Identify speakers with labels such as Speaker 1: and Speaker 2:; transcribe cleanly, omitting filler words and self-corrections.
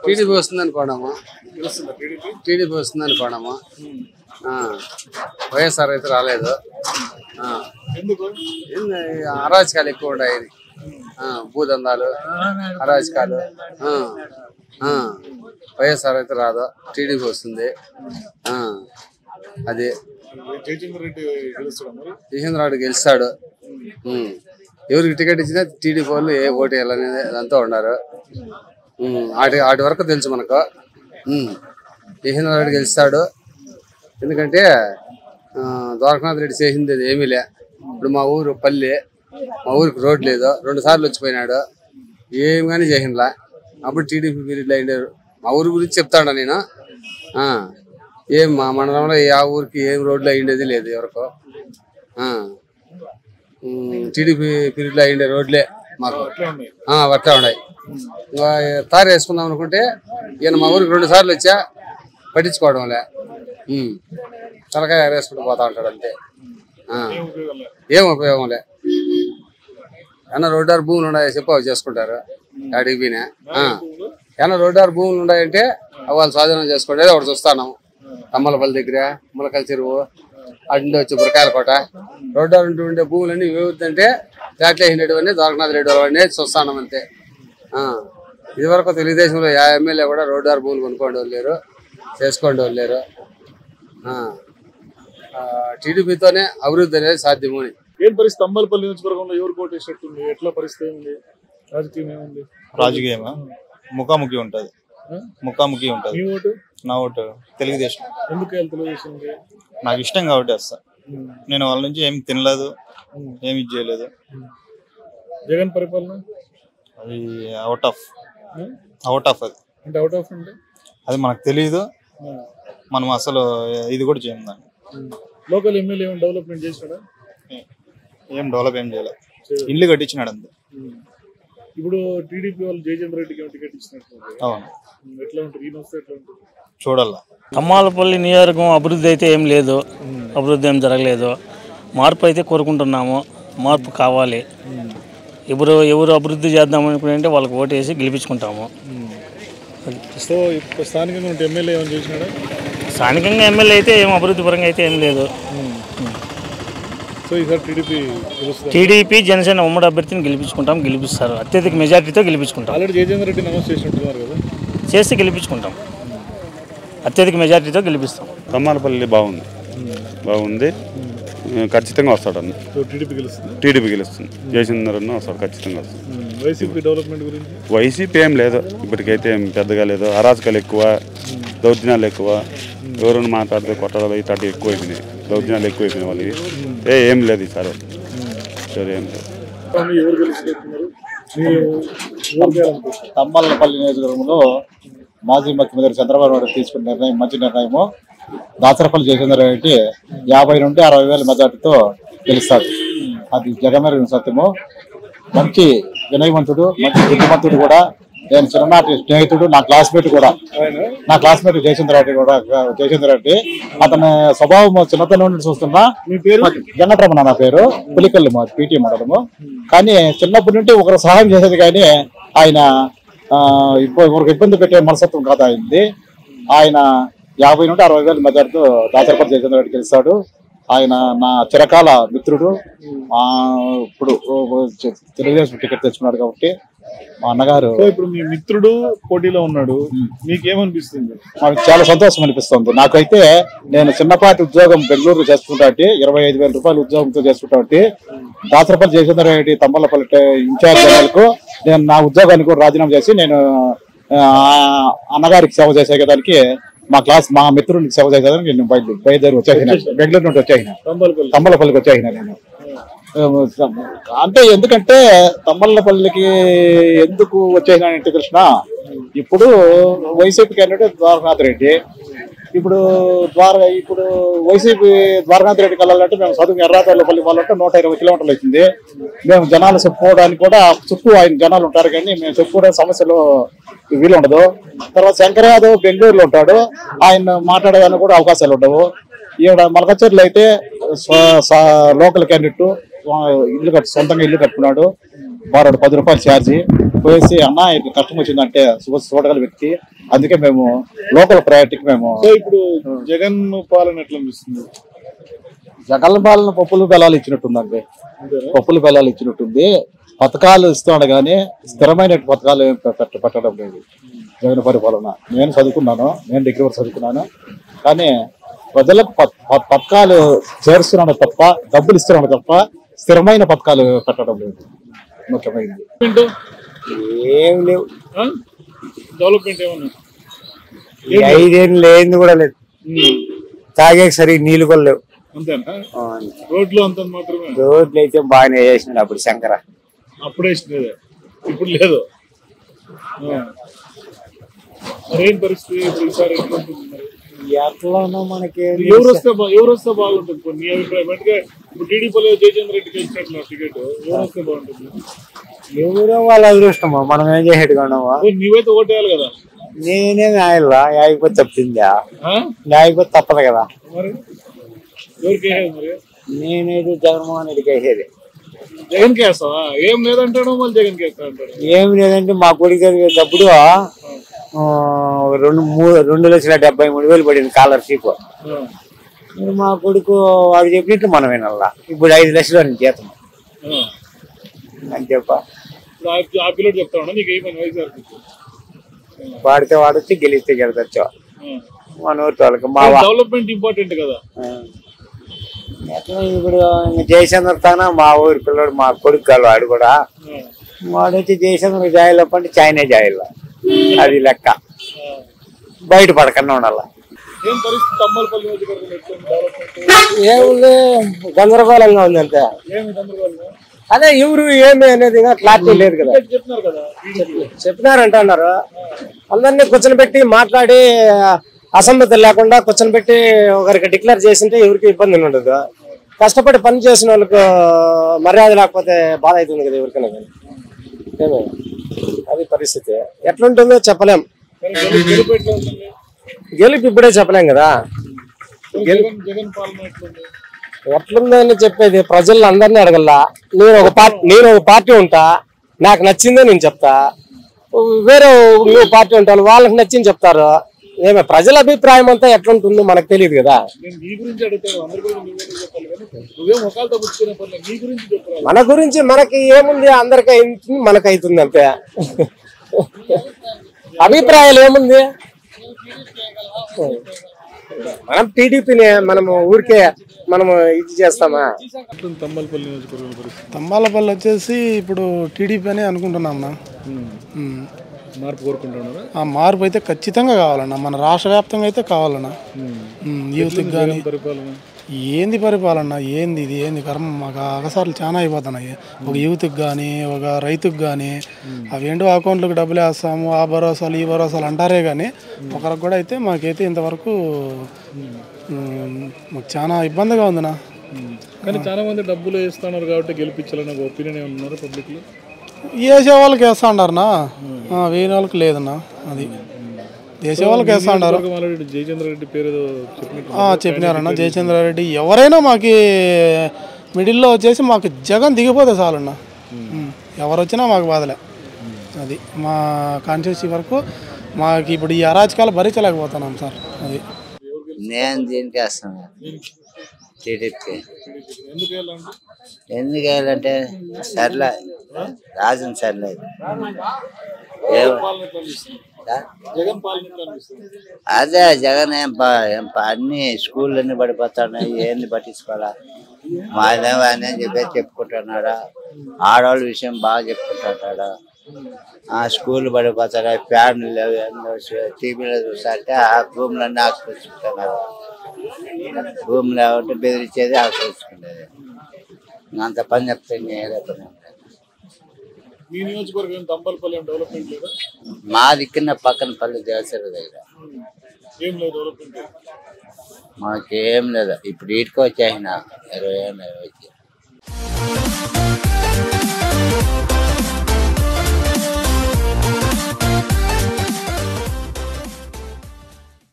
Speaker 1: TDP వస్తుంది అనుకోవడము. TDP వస్తుంది అనుకోవడము. వైఎస్ఆర్ అయితే రాలేదు. అరాజకాలు ఎక్కువ ఉన్నాయి. భూదందాలు, అరాజకాలు. వైఎస్ఆర్ అయితే రాదు, టీడీపీ వస్తుంది. అది జయచంద్ర రెడ్డి గెలుస్తాడు. ఎవరికి టికెట్ ఇచ్చినా టీడీపీ వాళ్ళు ఏ ఓటు వేయాలనేది అదంతా ఉన్నారు. వాటి వరకు తెలుసు మనకు. జయచంద్ర రెడ్డి గెలుస్తాడు. ఎందుకంటే ద్వారకానాథ్ రెడ్డి చేసింది ఏమీ లే. ఇప్పుడు మా ఊరు పల్లె, మా ఊరికి రోడ్ లేదు, 2 సార్లు వచ్చిపోయినాడు, ఏం కానీ చేసిండ్లా. అప్పుడు టీడీపీ పీరియడ్లో అయిండారు. మా ఊరి గురించి చెప్తాడా నేను. ఏం మా మండలంలో ఆ ఊరికి ఏం రోడ్లు అయ్యిండేది లేదు ఎవరికో. టీడీపీ పీరియడ్లో అయ్యిండే రోడ్లే మాకు అట్లా ఉన్నాయి. ఇంకా తారు వేసుకుందాం అనుకుంటే ఈయన మా ఊరికి 2 సార్లు వచ్చా, పట్టించుకోవడంలే. తలకాయ వేసుకుంటూ పోతా ఉంటాడు అంతే. ఏం ఉపయోగంలే. ఏమన్నా రోడ్డారు భూములు ఉన్నాయో చెప్పి అవి చేసుకుంటారు. అడిగి పోయినా ఏమన్నా రోడ్డారు భూములు ఉన్నాయంటే వాళ్ళు స్వాధీనం చేసుకుంటే ఒకటి చూస్తాను. తమ్మలపల్లి దగ్గర ములకల చెరువు అడ్డు వచ్చి బురకాయల కోట రోడ్డారు ఉండే భూములన్నీ ఏవుతుంటే ఫ్లాట్లు వేసినటువంటి ద్వారకానాథ్ రెడ్డి వాళ్ళని చూస్తాను అంతే. ఇదివరకు తెలుగుదేశంలో ఎమ్మెల్యే కూడా రోడ్డారు భూములు కొనుక్కోండి వాళ్ళు లేరు, చేసుకోండి వాళ్ళు లేరు. టీడీపీతోనే అభివృద్ధి అనేది సాధ్యము.
Speaker 2: ఏం పరిస్థితి తమ్మలపల్లి నియోజకవర్గంలో ఎవరు కోట్ వేసినట్టుంది? ఎట్లా పరిస్థితి ఉంది? రాజకీయం ఏముంది?
Speaker 3: రాజకీయమా ముఖాముఖి ఉంటది. ముఖాముఖి ఉంటది.
Speaker 2: మీ ఓటు?
Speaker 3: నా ఓటు తెలుగుదేశం.
Speaker 2: ఎందుకు తెలుగుదేశం?
Speaker 3: నాకు ఇష్టం కాబట్టి వస్తా. నేను వాళ్ళ నుంచి ఏమి తినలేదు, ఏమి చేయలేదు.
Speaker 2: జగన్ పరిపాలన
Speaker 3: అది అవుట్ ఆఫ్ అది.
Speaker 2: అంటే అవుట్ ఆఫ్ అంటే
Speaker 3: అది మనకు తెలియదు. మనం అసలు ఇది కూడా చేయం. దాన్ని
Speaker 2: లోకల్ ఎమ్మెల్యే డెవలప్మెంట్ చేసినాడా?
Speaker 3: ఏం డెవలప్ ఏం చేయలేదు. ఇల్లు కట్టించినాడు అంతే.
Speaker 2: ఇప్పుడు టీడీపీ వాళ్ళు జయచంద్ర రెడ్డికి టికెట్ ఇచ్చినట్టు.
Speaker 3: అవును.
Speaker 2: ఎట్లా ఉంటుంది? ఈయన వస్తే ఎట్లా ఉంటుంది?
Speaker 3: చూడాలా.
Speaker 4: తమ్మలపల్లి నియోజకవర్గం అభివృద్ధి అయితే ఏం లేదు, అభివృద్ధి ఏం జరగలేదు. మార్పు అయితే కోరుకుంటున్నాము. మార్పు కావాలి. ఇప్పుడు ఎవరు అభివృద్ధి చేద్దాం అనుకుంటే వాళ్ళకి ఓటు వేసి గెలిపించుకుంటాము.
Speaker 2: సో ఇప్పుడు స్థానికంగా ఉంటే ఎమ్మెల్యే ఏమైనా చేసినాడా?
Speaker 4: స్థానికంగా ఎమ్మెల్యే అయితే ఏం అభివృద్ధి పరంగా అయితే ఏం లేదు.
Speaker 2: సో ఈసారి
Speaker 4: టీడీపీ జనసేన ఉమ్మడి అభ్యర్థిని గెలిపిస్తారు. అత్యధిక మెజార్టీతో గెలిపించుకుంటాం.
Speaker 2: ఆల్రెడీ జయచంద్ర రెడ్డి అనౌన్స్ చేసినట్టున్నారు కదా,
Speaker 4: చేస్తే గెలిపించుకుంటాం. అత్యధిక మెజార్టీతో గెలిపిస్తాం.
Speaker 5: తమ్మలపల్లి బాగుంది, ఖచ్చితంగా వస్తాడు అన్న. టీడీపీ గెలుస్తుంది. జయచంద్రన్న వస్తాడు, ఖచ్చితంగా వస్తాడు.
Speaker 2: వైసీపీ డెవలప్మెంట్ గురించి?
Speaker 5: వైసీపీ ఏం లేదు, ఇప్పటికైతే ఏం పెద్దగా లేదు. అరాజకాలు ఎక్కువ, దౌర్జన్యాలు ఎక్కువ, ఎవరైనా మాట్లాడితే కొట్టడాలు ఇట్లాంటివి ఎక్కువ అయిపోయినాయి, దౌర్జన్యాలు ఎక్కువ అయిపోయినాయి వాళ్ళకి. ఏం లేదు ఈసారి, సరే ఏం లేదు.
Speaker 6: తమ్మలపల్లి నియోజకవర్గంలో మాజీ ముఖ్యమంత్రి చంద్రబాబు నాయుడు తీసుకున్న నిర్ణయం మంచి నిర్ణయము. దాసరపల్లి జయచంద్ర రెడ్డి 50 నుండి 60 వేల మెజార్టీతో గెలుస్తాడు. అది జగమెరిగిన సత్యము. మంచి వినయవంతుడు, మంచి బుద్ధిమంతుడు కూడా. నేను చిన్ననాటి స్నేహితుడు, నా క్లాస్మేట్ జయచంద్ర రెడ్డి. అతని స్వభావం చిన్నతనం నుండి చూస్తున్నా. వెంకటరమణ నా పేరు, పులికల్లి మా పీటీ మండలము. కానీ చిన్నప్పటి నుండి ఒకరు సహాయం చేసేది, కానీ ఆయన ఒకరికి ఇబ్బంది పెట్టే మనస్తత్వం కాదు ఆయనది. ఆయన 50 నుండి 60 వేల మెజార్టీతో దాసరపల్లి జయచంద్ర రెడ్డి గెలుస్తాడు. ఆయన నా చిరకాల మిత్రుడు. ఇప్పుడు తెలుగుదేశం టికెట్ తెచ్చుకున్నాడు కాబట్టి మా అన్నగారు.
Speaker 2: ఇప్పుడు మీ మిత్రుడు పోటీలో ఉన్నాడు, మీకేమనిపిస్తుంది?
Speaker 6: నాకు చాలా సంతోషం అనిపిస్తుంది. నాకైతే నేను చిన్నపాటి ఉద్యోగం బెంగళూరు చేసుకుంటా, 25,000 రూపాయలు ఉద్యోగంతో చేసుకుంటా. దాసరపల్లి జయచంద్ర రెడ్డి తమ్మలపల్లి ఇన్ఛార్జ్ జనరల్కు నేను నా ఉద్యోగానికి కూడా రాజీనామా చేసి నేను అన్నగారికి సేవ చేసేదానికి, మా మిత్రుడికి సేవ చేసేదానికి నేను బయలుదేరి వచ్చేసిన, బెంగళూరు నుండి వచ్చేసిన, తమ్మలపల్లికి వచ్చేసిన నేను. అంటే ఎందుకంటే తమ్మలపల్లికి ఎందుకు వచ్చేసినానంటే కృష్ణ, ఇప్పుడు వైసీపీ క్యాండిడేట్ ద్వారకానాథ్ రెడ్డి. ఇప్పుడు వైసీపీ ద్వారకానాథ్ రెడ్డికి వెళ్ళాలంటే మేము చదువు ఎర్రాపల్లి వాళ్ళంటే 120 కిలోమీటర్లు అవుతుంది. మేము జనాలు చెప్పుకోవడానికి కూడా చుట్టూ ఆయన జనాలు ఉంటారు, కానీ మేము చెప్పుకోవడానికి సమస్యలు వీలు ఉండదు. తర్వాత శంకర్ యాదవ్ బెంగళూరులో ఉంటాడు, ఆయన మాట్లాడేదానికి కూడా అవకాశాలు ఉండవు. ఈవిడ మలకచ్చర్లు అయితే లోకల్ క్యాండిడేట్, సొంతంగా ఇల్లు కట్టుకున్నాడు. వాడు 10 రూపాయలు ఛార్జీ. పోయేసి అన్న ఇట్లా కష్టం వచ్చిందంటే చూడగల వ్యక్తి. అందుకే మేము లోకల్ ప్రయారిటీకి మేము.
Speaker 2: సో ఇప్పుడు జగన్ పాలన ఎట్లా అనిపిస్తుంది?
Speaker 6: జగన్ పాలన పప్పులు బెల్లాలు ఇచ్చినట్టుందండి. పప్పులు బెల్లాలు ఇచ్చినట్టుంది. పథకాలు ఇస్తున్నాడు కానీ స్థిరమైన పథకాలు పెట్టడం లేదు జగన్ పరిపాలన. నేను చదువుకున్నాను, నేను డిగ్రీ వరకు చదువుకున్నాను, కానీ ప్రజలకు పథకాలు చేరుస్తున్నాడు తప్ప, డబ్బులు ఇస్తున్నాడు తప్ప స్థిరమైన పథకాలు పెట్టడం లేదు. ముఖ్యమైనది
Speaker 7: ఏం లేవు.
Speaker 2: డెవలప్మెంట్ ఏమన్నా
Speaker 7: 5 ఏళ్ళు లేని కూడా లేదు. తాగే సరిగ్గా నీళ్ళు కూడా లేవు.
Speaker 2: అంతేనా? రోడ్లు అంత మాత్రమే.
Speaker 7: రోడ్లు అయితే బాగానే వేసినాడు అప్పుడు శంకర.
Speaker 2: అప్పుడే వేసినదే, ఇప్పుడు లేదు. మరేం పరిస్థితి ఇప్పుడు ఈసారి ఎట్లా ఉంటుంది?
Speaker 7: ఎట్లానో మనకి
Speaker 2: ఎవరు వస్తే బాగుంటుంది నీ అభిప్రాయం? అంటే ఇప్పుడు టీడీపీలో జయచంద్ర రెడ్డికి ఇచ్చినట్లు టికెట్ ఎవరు వస్తే బాగుంటుంది?
Speaker 7: ఎవరో వాళ్ళ అదృష్టమా, మనం ఏం చేసేట్టుగా ఉన్నామా?
Speaker 2: నీవైతే ఓటేయాలి కదా.
Speaker 7: నేనేం ఆయల్లా యాగిపోతే తప్పిందా, యాగిపోతే తప్పదు కదా.
Speaker 2: మరి ఎవరికి వేసేది? మరి
Speaker 7: నేనైతే జగన్మోహన్ రెడ్డికి వేసేది.
Speaker 2: జగన్కి వేస్తావా? ఏం లేదంటాడు, మళ్ళీ జగన్కి వేస్తా అంటాడు.
Speaker 7: ఏం లేదంటే మా కొడుకు చదివేటప్పుడు 2,73,000 పడింది స్కాలర్షిప్. మా కొడుకు వాడు చెప్పినట్లు మనం వినాలా. ఇప్పుడు 5 లక్షలు అని జీతం అని చెప్ప
Speaker 2: ఆ పిల్లడు చెప్తా ఉన్నా నీకు ఏమైనా వయసు
Speaker 7: వాడితే వాడొచ్చి గెలిస్తే గెలవచ్చు. మన ఊరి వాళ్ళకి మా
Speaker 2: డెవలప్మెంట్ ఇంపార్టెంట్ కదా.
Speaker 7: ఎట్లా ఇప్పుడు జయచంద్ర తాన మా ఊరి పిల్లడు మా కొడుకు కాదు వాడు కూడా. వాడు వచ్చి జయచంద్ర జాయిలప్ప అంటే చైనా జాయిల్, అది లెక్క. బయట పడకన్నా ఉండాల.
Speaker 2: ఏం పరిస్థితి తమ్మలపల్లి నియోజకవర్గం?
Speaker 7: ఏముంది, గందరగోళంగా ఉంది అంతే.
Speaker 2: ఏమి గందరగోళం?
Speaker 7: అదే ఎవరు ఏమి అనేది క్లారిటీ లేదు కదా.
Speaker 2: చెప్తున్నారు కదా,
Speaker 7: చెప్పినారంటున్నారు. అందరినీ కూర్చొని పెట్టి మాట్లాడి అసమ్మతి లేకుండా కూర్చొని పెట్టి ఒకరికి డిక్లేర్ చేసింటే ఎవరికి ఇబ్బంది ఉండదు. కష్టపడి పని చేసిన వాళ్ళకు మర్యాద లేకపోతే బాధ అవుతుంది కదా ఎవరికైనా. ఏమే అది పరిస్థితి. ఎట్లుంటుందో చెప్పలేం. గెలుపు ఇప్పుడే చెప్పలేం కదా.
Speaker 2: జగన్ పాలన ఎట్లుంది?
Speaker 7: ఎట్లుందని చెప్పేది ప్రజలు అందరినీ అడగల్లా. నేను ఒక పార్టీ ఉంటా, నాకు నచ్చిందే నేను చెప్తా. వేరే పార్టీ ఉంటాను, వాళ్ళకి నచ్చింది చెప్తారు. ఏమే ప్రజల అభిప్రాయం అంతా ఎట్లుంటుందో మనకు తెలియదు కదా. మన గురించి మనకి ఏముంది, అందరికి అవుతుంది, మనకు అవుతుంది అంతే. అభిప్రాయాలు ఏముంది? మనం టీడీపీని మనము ఊరికే మనము ఇది చేస్తామా?
Speaker 8: తంబాలపల్లి వచ్చేసి ఇప్పుడు టీడీపీ అని అనుకుంటున్నాం.
Speaker 2: మార్పు కోరుకుంటున్నారా?
Speaker 8: ఆ మార్పు అయితే ఖచ్చితంగా కావాలన్నా, మన రాష్ట్ర వ్యాప్తంగా అయితే కావాలన్నా. యూత్కి కానీ ఏంది పరిపాలన, ఏంది ఇది, ఏంది కర్మ, మాకు అగసార్లు చాలా అయిపోతున్నాయి. ఒక యూత్కి కానీ ఒక రైతుకి కానీ అవేంటో అకౌంట్లకు డబ్బులు వేస్తాము, ఆ భరోసాలు ఈ భరోసాలు అంటారే కానీ ఒకరికి కూడా అయితే మాకైతే ఇంతవరకు మాకు చాలా ఇబ్బందిగా ఉందినా.
Speaker 2: కానీ చాలా మంది డబ్బులు వేస్తున్నారు కాబట్టి గెలిపించాలని ఒక ఒపీనియన్ ఏమన్నా ఉన్నారా పబ్లిక్లో?
Speaker 8: వేసే వాళ్ళకి వేస్తా అంటారన్నా, వేరే వాళ్ళకి లేదన్నా. అది వేసే వాళ్ళకి వేస్తా అంటారు.
Speaker 2: జయచంద్ర రెడ్డి పేరు
Speaker 8: చెప్పినారన్నా. జయచంద్ర రెడ్డి ఎవరైనా మాకు మిడిల్లో వచ్చేసి మాకు జగన్ దిగిపోతే చాలన్నా. ఎవరు వచ్చినా మాకు బాధలే. అది మా కాన్స్టిట్యూన్సీ వరకు మాకు ఇప్పుడు ఈ అరాచకాలు భరించలేకపోతున్నాం సార్. అది
Speaker 9: నేను దీనికి వేస్తాను, టీడీపీకి. ఎందుకు వేయాలంటే సర్లే, రాజన్ సర్లే. అదే జగన్ అన్ని స్కూళ్ళు అన్ని పడిపోతున్నాయి, ఏంది పట్టించుకోవాలా? మాదేమో అని చెప్పేసి చెప్పుకుంటున్నాడా. ఆడవాళ్ళ విషయం బాగా చెప్పుకుంటున్నాడా. స్కూళ్ళు పడిపోతాడా, ఫ్యాన్లు లేవు, టీవీలో చూస్తాంటే ఆ భూములన్నీ ఆక్రమించుకుంటున్నారు. భూమి లేవంటే బెదిరించేది, ఆక్రమించుకునేది. అంత పని చెప్తే
Speaker 2: మీ నియోజకవర్గం తంబలపల్లి డెవలప్మెంట్ లేదా?
Speaker 9: మా దిక్కున పక్కన పల్లి దేవసర దగ్గర
Speaker 2: ఏం లేదు డెవలప్మెంట్.
Speaker 9: మాకేం లేదు. ఇప్పుడు ఇటుకు వచ్చాయి, నాకు 20 ఏళ్ళు వచ్చి.